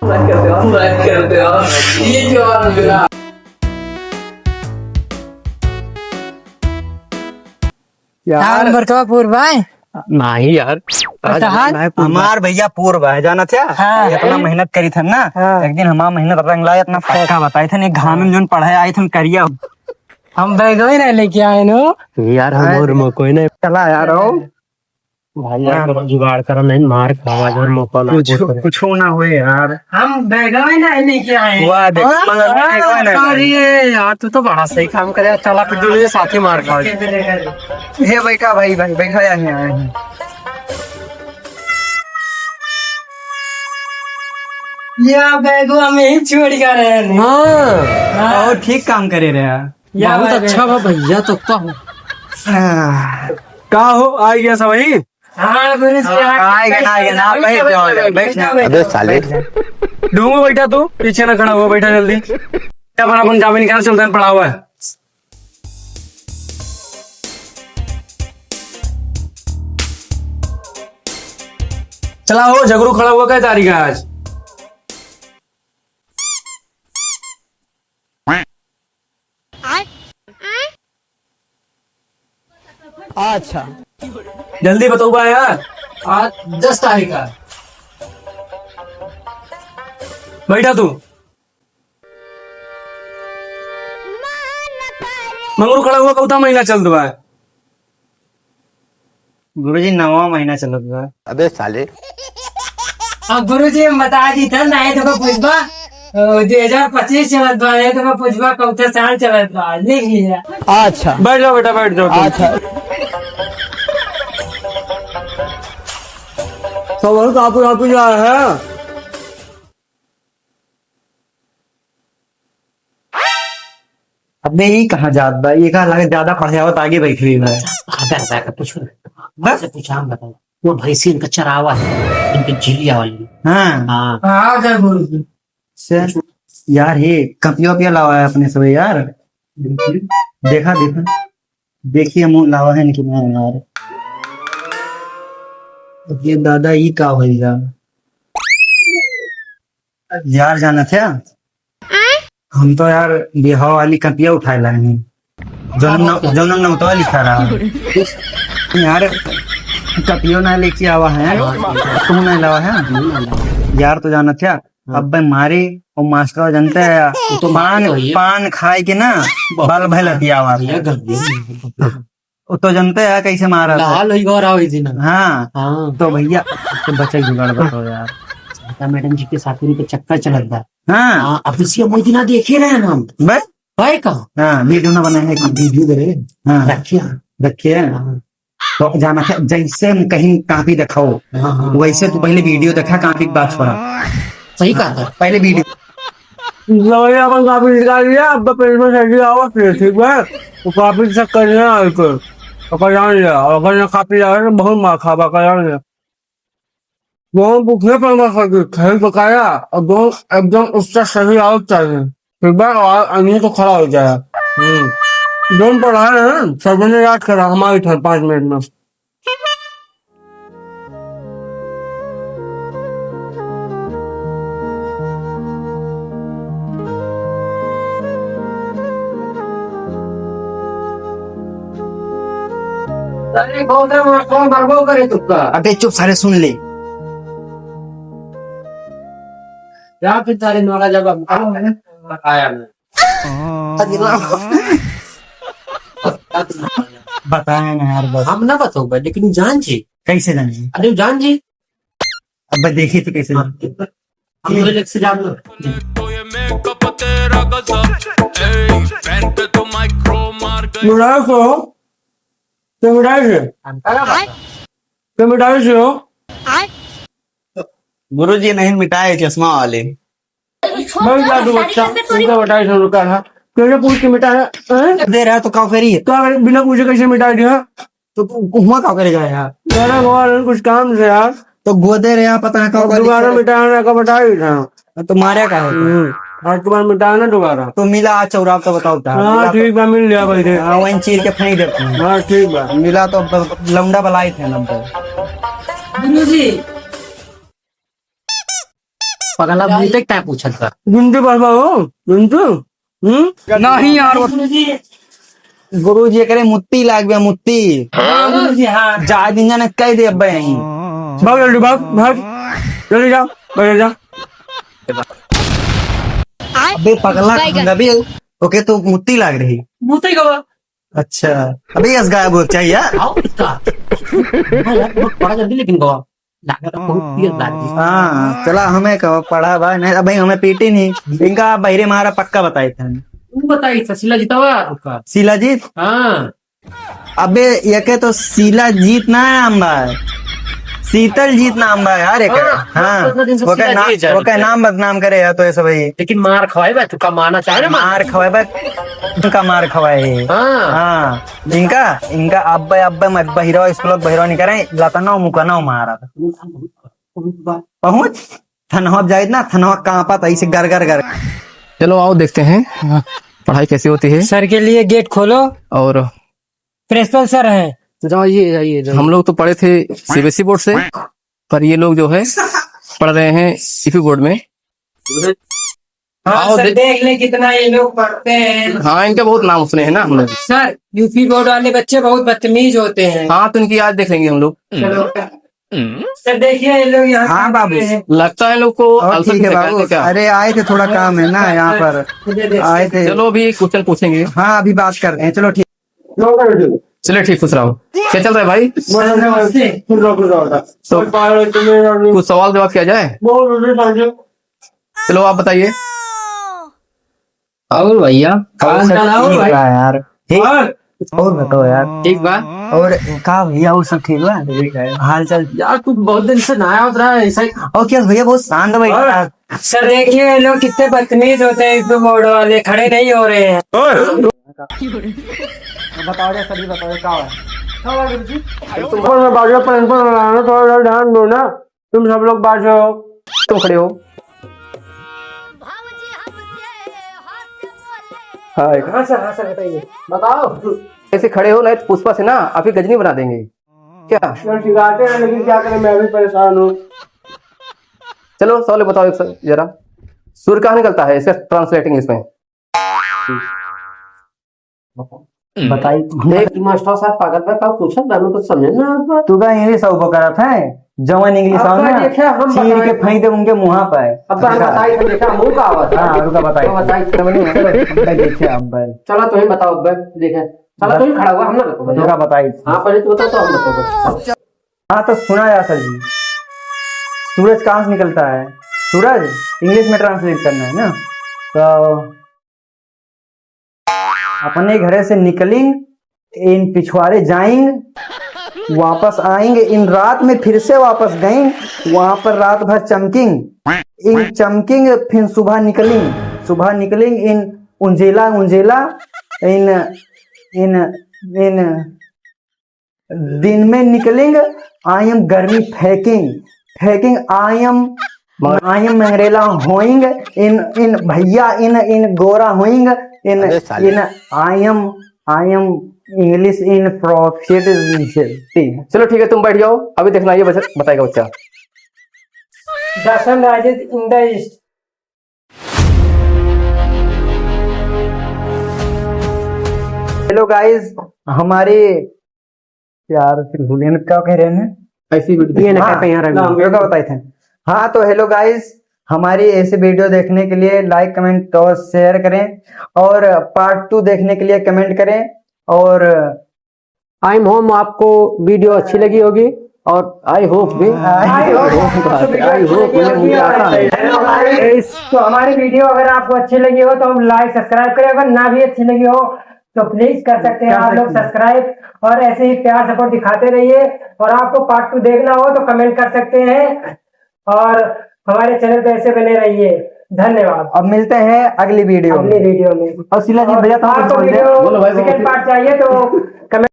यार बरका पूर्व भाई नहीं यार हमार भैया पूर्व है जाना था। इतना मेहनत करी थन ना। एक दिन हमारा मेहनत रंग लाया इतना फटका बताए थे एक घाम में जो पढ़ाई आई थन करिया हम बैगवे ना लेके आए नो यार हम कोई नहीं चला यार भाई यार जुगाड़ करा नहीं मार खावा यार मौका ना कुछ ना हुए यार। हम बैगवे ना लेके आए वाह देख अरे यार तू तो बड़ा सही काम करे चला फिर दोनों साथ ही मार खाओ। हे बैठा भाई भाई बैठा यहाँ आए हैं। या बैगवा में ही छोड़ कर रहे हैं। हाँ और ठीक काम करे रहे यार। बहुत अच्छा बा भैया तो का हो आ गया सब वही। हाँ गुरु जी आएगा ना बैठ जा। अबे साले ढूंढो बैठा तू पीछे ना खड़ा हुआ बैठा जल्दी अपन जावे निकाल चलते हैं पड़ा हुआ है। चला हो झगड़ू खड़ा हुआ क्या तारीख है आज। अच्छा जल्दी बताओ बा यार आज 10 तारीख का बैठा तू मंगरू खड़ा हुआ कौता महीना चल रहा है। गुरुजी 9वां महीना चल रहा है। अबे साले गुरु जी बता दी था नहीं तो पूछबा 2025 चलत बा नहीं तो पूछबा कौथा साल चलत बा लिख लिया। अच्छा बैठ जाओ बेटा बैठ जाओ। अच्छा सब कापू जा है। अब मैं ही कहा जात बा ये कहा लगे ज्यादा पढ़ जावत आगे बैठ रही है। पूछो बस पूछा हम बताओ वो भैंसी इनका चरावा है इनकी झिलिया वाली। हाँ हाँ हाँ गुरु जी सर यार ये कपिया पिया लावा है अपने सब यार। देखा देखा देखिए मुंह लावा है इनकी मैं यार। ये दादा ही का हो यार जाना था हम तो यार बिहाव वाली कपिया उठाए लाए हैं जनम नौतवा लिखा रहा यार कपियो ना लेके आवा है तुम नहीं लावा है यार तो जाना था। अब मारे और मास्टर जानते है तो पान खाए के ना बाल भैल आवा वो तो जानते है कैसे मारा लाल हुई गौर हुई थी ना। हाँ तो भैया तो बच्चे जुगाड़ बताओ यार। मैडम जी के साथ पे चक्कर चलत बा। हाँ अब इसलिए मोई दिना देखे रहे हैं हम भाई का। हाँ वीडियो ना बनाए वीडियो दे रहे। हाँ रखिए तो जाना था जैसे कहीं कापी दिखाओ वैसे तू पहले वीडियो देखा कापी की बात छोड़ा। सही कहा था पहले वीडियो अपन काफी निकाल लिया अब पेट में सर्दी आवा फिर ठीक है तो काफी सब करना है और जान लिया और अगर काफी जा रहे बहुत मार खाबा का जान लिया वो भूखे पर मैं खेल पकाया और दो एकदम उसका सही आउट चाहिए फिर बार और अन्य तो खड़ा हो जाए। दोनों पढ़ा रहे हैं सब ने याद करा हमारी टर्न 5 मिनट में। कौन बर्बाद करे तुक्का अबे चुप सारे सुन ले या फिर तारे नौरा जब आया बताए ना यार बस हम ना बताओ भाई लेकिन जान जी कैसे जाने। अरे जान जी अब देखिए तो कैसे हम लोग से जान लो मिठाई को तो मिठाई से हो गुरु जी नहीं मिटाए चश्मा वाले मैं क्या तू बच्चा तुमको मिठाई से रुका था कैसे पूछ के मिठाई दे रहा है तो क्या करिए क्या बिना पूछे कैसे मिठाई दिया तो हुआ क्या करेगा यार। मेरा गोवाल कुछ काम से यार तो गोदे रहे पता है दोबारा मिटाना का मिठाई था तो मारे का है आज तुम्हारा मिटाना दोबारा तो मिला आज चौराव तो बताओ हाँ ठीक है मिल लिया भाई हाँ वही चीर के फेंक देते हैं। हाँ ठीक है मिला तो लौंडा बलाई थे नंबर गुरु जी पगला मुझे क्या पूछल था? हिंदी पढ़वाओ हिंदी। नहीं यार गुरु जी करे मुत्ती लाग गया मुत्ती हाँ गुरुजी हाँ। जा दिन जाने कह दे अब्बा यहीं भाग जल्दी भाग जल्दी जाओ बैठ जाओ। अबे पगला अबे ओके तो मुत्ती लाग रही। मुझे कहा अच्छा अबे यस गायब हो चाहिए आओ इसका हाँ यार बहुत बड़ा जल्दी लेकिन गवा लगा तो बहुत तेज लगी। हाँ चला हमें कहो पढ़ा बा नहीं अबे हमें पीटी नहीं इनका बहरे मारा पक्का बताए थे तू बताई ससीला जीता हुआ उसका। शिलाजीत हाँ अबे ये के तो शिलाजीत ना नाम बा शीतल जीत नाम बा यार एक हाँ उतना दिन से शिलाजीत है। वो का नाम बदनाम करे या तो ऐसा भाई लेकिन मार खवाए बा तू कमाना चाहे ना मार खवाए बा इनका मार खवाए हाँ हाँ इनका अब्बा अब्बा मत बहिरो स्कूल बहिरो नहीं करे लतनो मुकनो मारा पहुंच थनवा जाए ना थनवा कांपा था ऐसे गर गर गर। चलो आओ देखते हैं पढ़ाई कैसी होती है। सर के लिए गेट खोलो। और प्रिंसिपल सर हैं। जाइए हम लोग तो पढ़े थे सीबीएसई बोर्ड से, पर ये लोग जो है पढ़ रहे हैं सीपी बोर्ड में। हाँ आओ सर देख ले कितना ये लोग पढ़ते हैं। हाँ इनके बहुत नाम सुने हैं ना हम लोग। सर यूपी बोर्ड वाले बच्चे बहुत बदतमीज होते हैं। हाँ तो इनकी आज देख लेंगे हम लोग। चलो सर देखिए ये लोग यहाँ हाँ बाबू लगता है लोग को और अल्सर ठीक की है शिकायत है बाबू क्या? अरे आए थे थोड़ा काम है ना यहाँ पर आए थे। चलो अभी क्वेश्चन पूछेंगे। हाँ अभी बात करते हैं चलो ठीक। चलिए ठीक खुश रहो। क्या चल रहा है भाई? तो कुछ सवाल जवाब किया जाए। चलो आप बताइए। और भैया यार ठीक और बताओ यार ठीक बा। और का भैया वो सब ठीक बा हाल चाल यार तू बहुत दिन से नया उतरा है ऐसा ही। और क्या भैया बहुत शांत भाई। सर देखिए ये लोग कितने बदतमीज होते हैं। यूपी बोर्ड वाले खड़े नहीं हो रहे हैं। बताओ सभी बताओ क्या थोड़ा ध्यान दो ना, तुम सब लोग बात हो तुम खड़े हो। हाँ सर बताइए। बताओ ऐसे खड़े हो नहीं तो पुष्पा से ना आप ही गजनी बना देंगे क्या? सिखाते हैं लेकिन क्या करें, मैं भी परेशान हूँ। चलो सवाल बताओ एक जरा। सूर्य कहाँ निकलता है इसे ट्रांसलेटिंग इसमें। बताइए मास्टर साहब पागल पर का पूछा मैं कुछ समझ ना। तू का इंग्लिश सब करा था जवान इंग्लिश आओ ना चीर के फेंक दे उनके मुँह पे। अब हम बताई थे देखा मुंह का आवाज। हाँ रुका बताइए देखे अब चलो तुम्हें बताओ अब देखे चलो तुम खड़ा हुआ हम ना बताओ। रुका बताइए। हाँ पहले तो बताओ तो हम बताओ। हाँ तो सुना जा सर जी सूरज कहाँ से निकलता है? सूरज इंग्लिश में ट्रांसलेट करना है ना तो अपने घर से निकलेंगे इन पिछवाड़े जाएंगे वापस आएंगे इन रात में फिर से वापस गएंगे वहां पर रात भर चमकेंगे इन चमकेंगे फिर सुबह निकलेंगे इन उंजेला इन इन इन दिन में निकलेंगे आई एम गर्मी फेंकेंगे आई एम मंगरेला होएंगे इन भैया इन गोरा होएंगे इन I am English in proficiency. चलो ठीक है तुम बैठ जाओ अभी देखना ये बताएगा बच्चा। Darshan Rajesh in the east. Hello guys हमारे यार फिर भूलिए ना क्या कह रहे हैं ऐसी वीडियो बताए थे। हाँ तो हेलो गाइस हमारी ऐसे वीडियो देखने के लिए लाइक कमेंट और शेयर करें और पार्ट 2 देखने के लिए कमेंट करें। और आई होप आपको वीडियो अच्छी लगी होगी और आई होप भी तो हमारी वीडियो अगर आपको अच्छी लगी हो तो लाइक सब्सक्राइब करें। अगर ना भी अच्छी लगी हो तो प्लीज कर सकते हैं आप लोग सब्सक्राइब और ऐसे ही प्यार सपोर्ट दिखाते रहिए। और आपको पार्ट 2 देखना हो तो कमेंट कर सकते हैं और हमारे चैनल पे ऐसे बने रहिए। धन्यवाद। अब मिलते हैं अगली वीडियो में। और शिला जी भैया आपको वीडियो सेकंड पार्ट चाहिए तो कमेंट